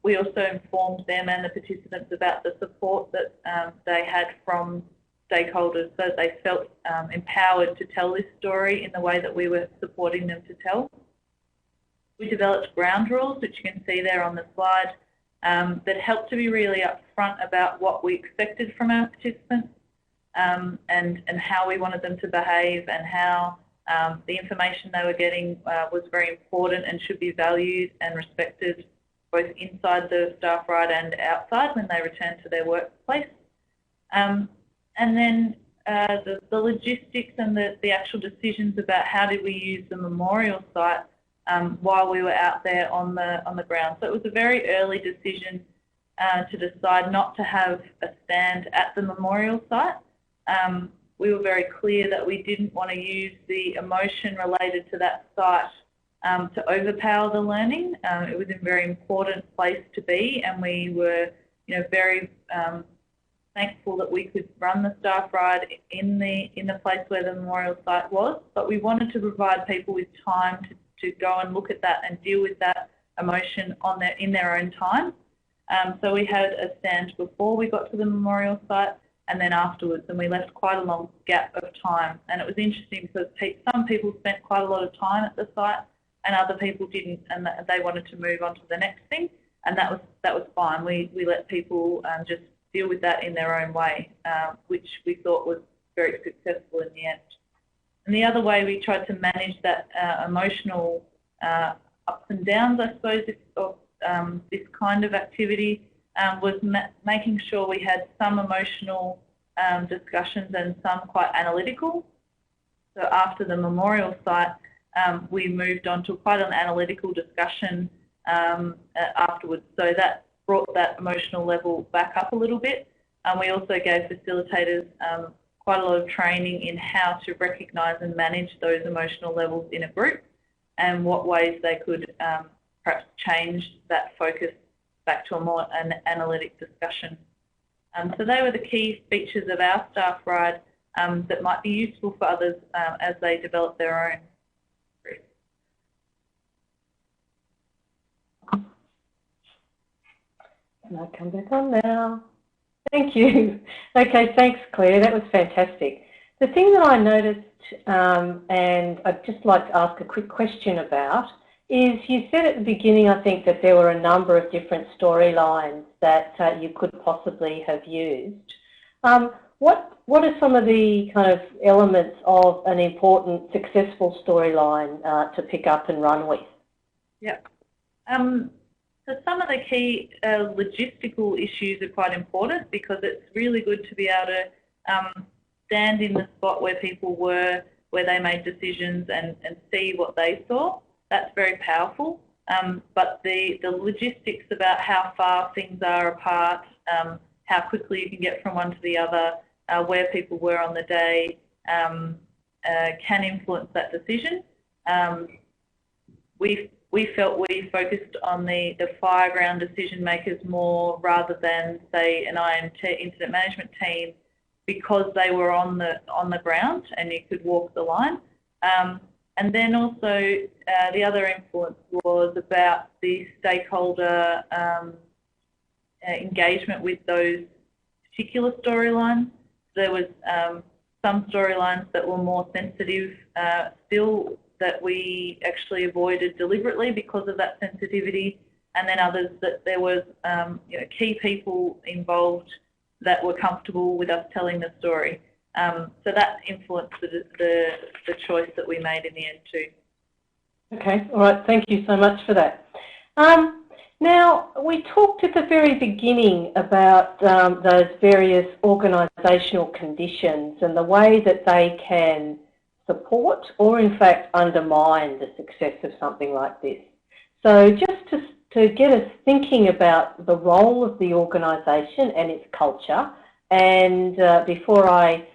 We also informed them and the participants about the support that they had from stakeholders so that they felt empowered to tell this story in the way that we were supporting them to tell. We developed ground rules, which you can see there on the slide, that helped to be really upfront about what we expected from our participants, and how we wanted them to behave, and how the information they were getting was very important and should be valued and respected both inside the staff ride and outside when they return to their workplace. And then the logistics and the actual decisions about how did we use the memorial site while we were out there on the ground. So it was a very early decision to decide not to have a stand at the memorial site. We were very clear that we didn't want to use the emotion related to that site to overpower the learning. It was a very important place to be, and we were, very thankful that we could run the staff ride in the place where the memorial site was. But we wanted to provide people with time to go and look at that and deal with that emotion in their own time. So we had a stand before we got to the memorial site, and then afterwards, and we left quite a long gap of time. And it was interesting because some people spent quite a lot of time at the site, and other people didn't, and they wanted to move on to the next thing, and that was fine. We let people just deal with that in their own way, which we thought was very successful in the end. And the other way we tried to manage that emotional ups and downs, I suppose, of this kind of activity was making sure we had some emotional discussions and some quite analytical. So after the memorial site, we moved on to quite an analytical discussion afterwards. So that brought that emotional level back up a little bit. We also gave facilitators quite a lot of training in how to recognise and manage those emotional levels in a group, and what ways they could perhaps change that focus back to a more analytic discussion. So they were the key features of our staff ride that might be useful for others as they develop their own. Can I come back on now? Thank you. Okay, thanks, Claire. That was fantastic. The thing that I noticed, and I'd just like to ask a quick question about, is you said at the beginning, I think, that there were a number of different storylines that you could possibly have used. What are some of the kind of elements of an important, successful storyline to pick up and run with? Yeah. So some of the key logistical issues are quite important, because it's really good to be able to stand in the spot where people were, where they made decisions, and see what they saw. That's very powerful. But the logistics about how far things are apart, how quickly you can get from one to the other, where people were on the day, can influence that decision. We felt we focused on the fireground decision makers more, rather than, say, an IMT, incident management team, because they were on the ground and you could walk the line. And then also the other influence was about the stakeholder engagement with those particular storylines. There was some storylines that were more sensitive still, that we actually avoided deliberately because of that sensitivity, and then others that there was key people involved that were comfortable with us telling the story. So that influenced the choice that we made in the end too. Okay, all right, thank you so much for that. Now, we talked at the very beginning about those various organisational conditions and the way that they can support or in fact undermine the success of something like this. So just to get us thinking about the role of the organisation and its culture, and before I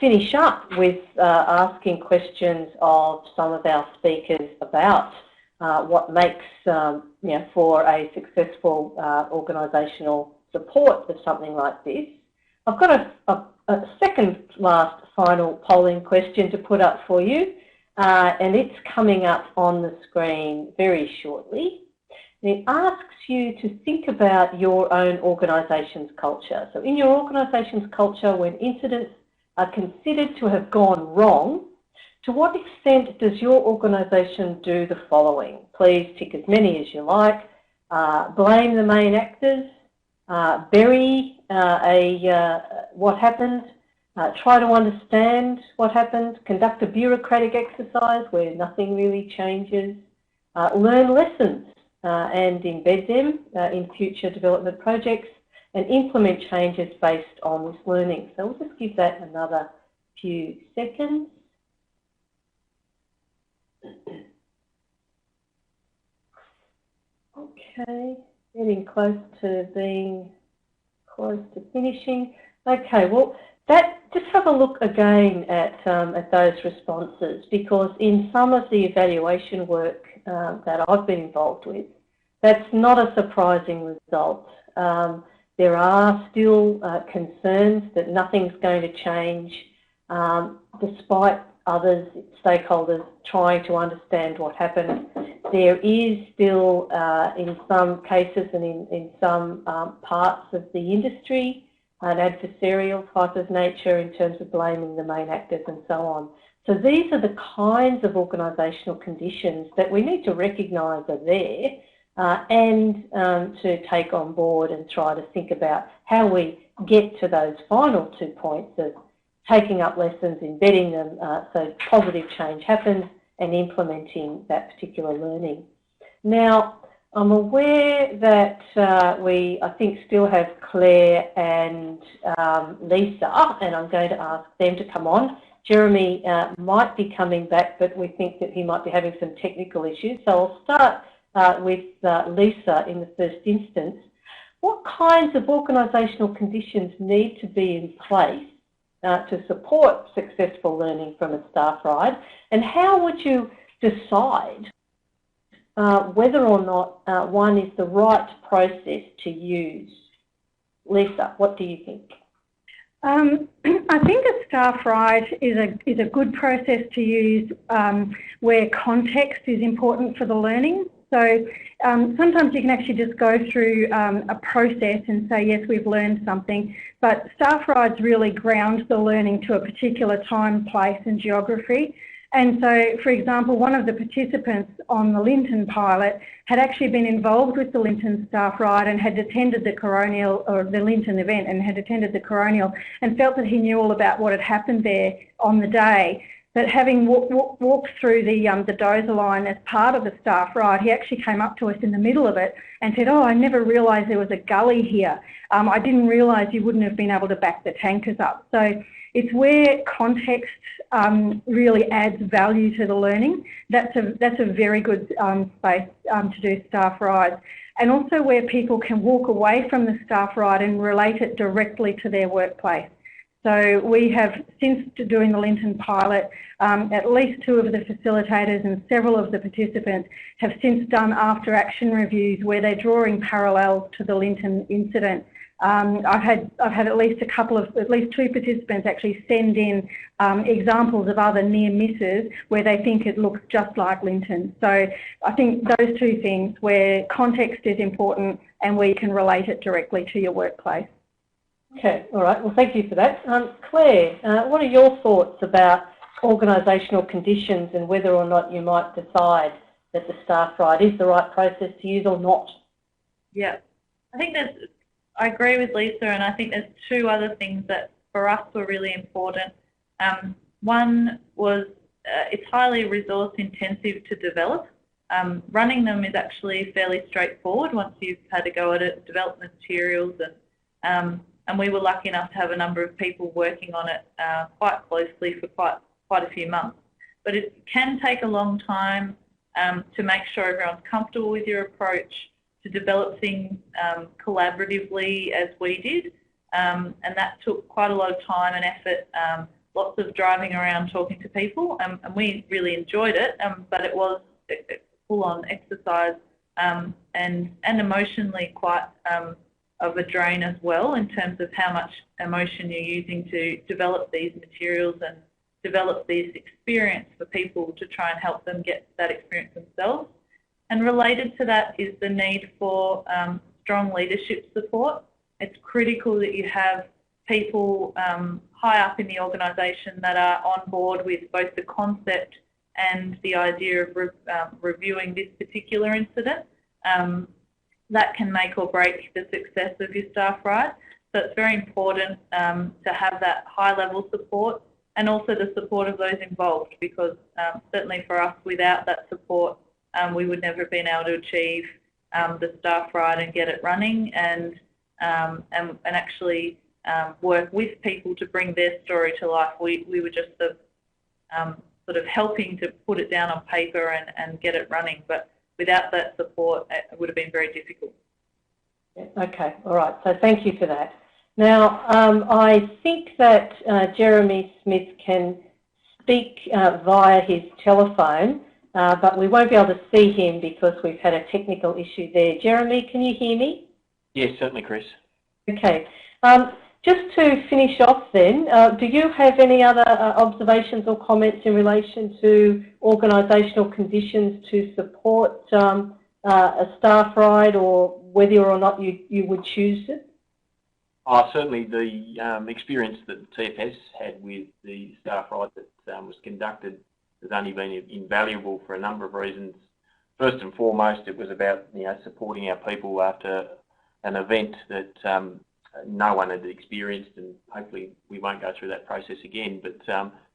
finish up with asking questions of some of our speakers about what makes for a successful organisational support of something like this, I've got a second last final polling question to put up for you, and it's coming up on the screen very shortly. And it asks you to think about your own organisation's culture. So in your organisation's culture, when incidents are considered to have gone wrong, to what extent does your organisation do the following? Please tick as many as you like. Blame the main actors, bury what happened, try to understand what happened, conduct a bureaucratic exercise where nothing really changes, learn lessons and embed them in future development projects, and implement changes based on this learning. So we'll just give that another few seconds. Okay, getting close to finishing. Okay, well, just have a look again at those responses, because in some of the evaluation work that I've been involved with, that's not a surprising result. There are still concerns that nothing's going to change, despite others, stakeholders, trying to understand what happened. There is still, in some cases and in some parts of the industry, an adversarial type of nature in terms of blaming the main actors and so on. So these are the kinds of organisational conditions that we need to recognise are there, and to take on board and try to think about how we get to those final 2 points of taking up lessons, embedding them so positive change happens, and implementing that particular learning. Now, I'm aware that I think, still have Claire and Lisa, and I'm going to ask them to come on. Jeremy might be coming back, but we think that he might be having some technical issues. So I'll start with Lisa in the first instance. What kinds of organisational conditions need to be in place to support successful learning from a staff ride, and how would you decide whether or not one is the right process to use? Lisa, what do you think? I think a staff ride is a good process to use where context is important for the learning. So sometimes you can actually just go through a process and say, yes, we've learned something, but staff rides really ground the learning to a particular time, place and geography. And so, for example, one of the participants on the LINTON pilot had actually been involved with the LINTON staff ride and had attended the coronial, or the LINTON event, and had attended the coronial, and felt that he knew all about what had happened there on the day. But having walked through the dozer line as part of the staff ride, he actually came up to us in the middle of it and said, oh, I never realised there was a gully here. I didn't realise you wouldn't have been able to back the tankers up. So it's where context really adds value to the learning. That's a very good space to do staff rides. And also where people can walk away from the staff ride and relate it directly to their workplace. So we have, since doing the LINTON pilot, at least 2 of the facilitators and several of the participants have since done after action reviews where they're drawing parallels to the LINTON incident. I've had at least 2 participants actually send in examples of other near misses where they think it looks just like LINTON. So I think those 2 things, where context is important and where you can relate it directly to your workplace. Okay, all right. Well, thank you for that. Claire, what are your thoughts about organisational conditions and whether or not you might decide that the staff ride is the right process to use or not? Yeah, I agree with Lisa, and I think there's 2 other things that for us were really important. One was it's highly resource intensive to develop. Running them is actually fairly straightforward once you've had a go at it, develop materials, and we were lucky enough to have a number of people working on it quite closely for quite a few months. But it can take a long time to make sure everyone's comfortable with your approach, to develop things collaboratively as we did, and that took quite a lot of time and effort, lots of driving around talking to people, and we really enjoyed it, but it was a full-on exercise and emotionally quite of a drain as well, in terms of how much emotion you're using to develop these materials and develop this experience for people to try and help them get that experience themselves. And related to that is the need for strong leadership support. It's critical that you have people high up in the organisation that are on board with both the concept and the idea of reviewing this particular incident. That can make or break the success of your staff ride. So it's very important to have that high level support, and also the support of those involved, because certainly for us, without that support, we would never have been able to achieve the staff ride and get it running, and actually work with people to bring their story to life. We were just sort of helping to put it down on paper and get it running, but without that support it would have been very difficult. Okay, all right, so thank you for that. Now, I think that Jeremy Smith can speak via his telephone, but we won't be able to see him because we've had a technical issue there. Jeremy, can you hear me? Yes, certainly, Chris. Okay. Just to finish off then, do you have any other observations or comments in relation to organisational conditions to support a staff ride, or whether or not you would choose it? Certainly the experience that TFS had with the staff ride that was conducted has only been invaluable for a number of reasons. First and foremost, it was about supporting our people after an event that no one had experienced, and hopefully we won't go through that process again, but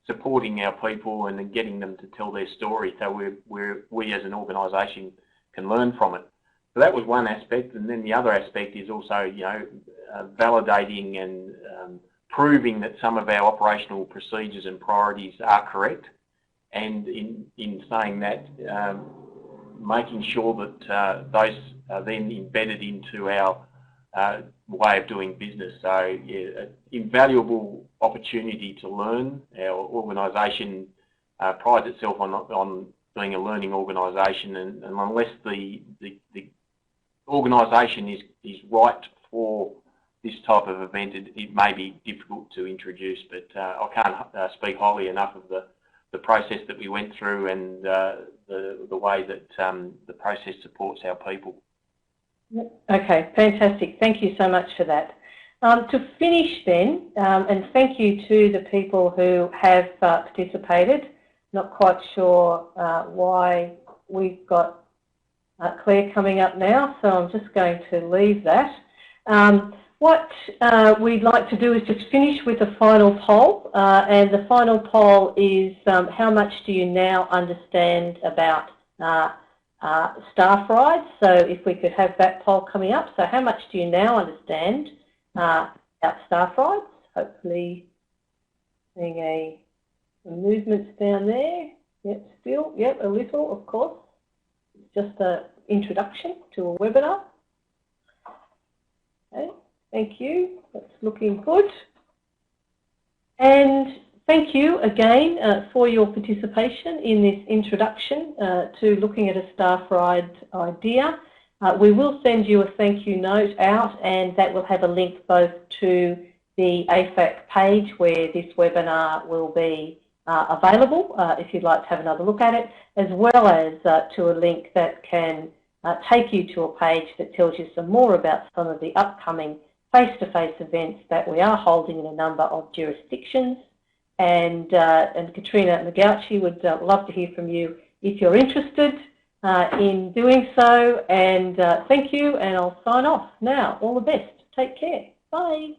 supporting our people and then getting them to tell their story so we as an organisation can learn from it. So that was one aspect, and then the other aspect is also validating and proving that some of our operational procedures and priorities are correct, and in saying that, making sure that those are then embedded into our way of doing business. So yeah, an invaluable opportunity to learn. Our organisation prides itself on being a learning organisation, and unless the organisation is right for this type of event, it may be difficult to introduce, but I can't speak highly enough of the process that we went through and the way that the process supports our people. Okay, fantastic. Thank you so much for that. To finish then, and thank you to the people who have participated. Not quite sure why we've got Claire coming up now, so I'm just going to leave that. What we'd like to do is just finish with a final poll, and the final poll is how much do you now understand about staff rides? So if we could have that poll coming up. So how much do you now understand about staff rides? Hopefully seeing some movements down there. Yep, still, yep, a little, of course. Just an introduction to a webinar. Okay, thank you. That's looking good. And thank you again for your participation in this introduction to looking at a staff ride idea. We will send you a thank you note out, and that will have a link both to the AFAC page where this webinar will be available if you'd like to have another look at it, as well as to a link that can take you to a page that tells you some more about some of the upcoming face-to-face events that we are holding in a number of jurisdictions. And Katrina Magauchi would love to hear from you if you're interested in doing so. And thank you, and I'll sign off now. All the best. Take care. Bye.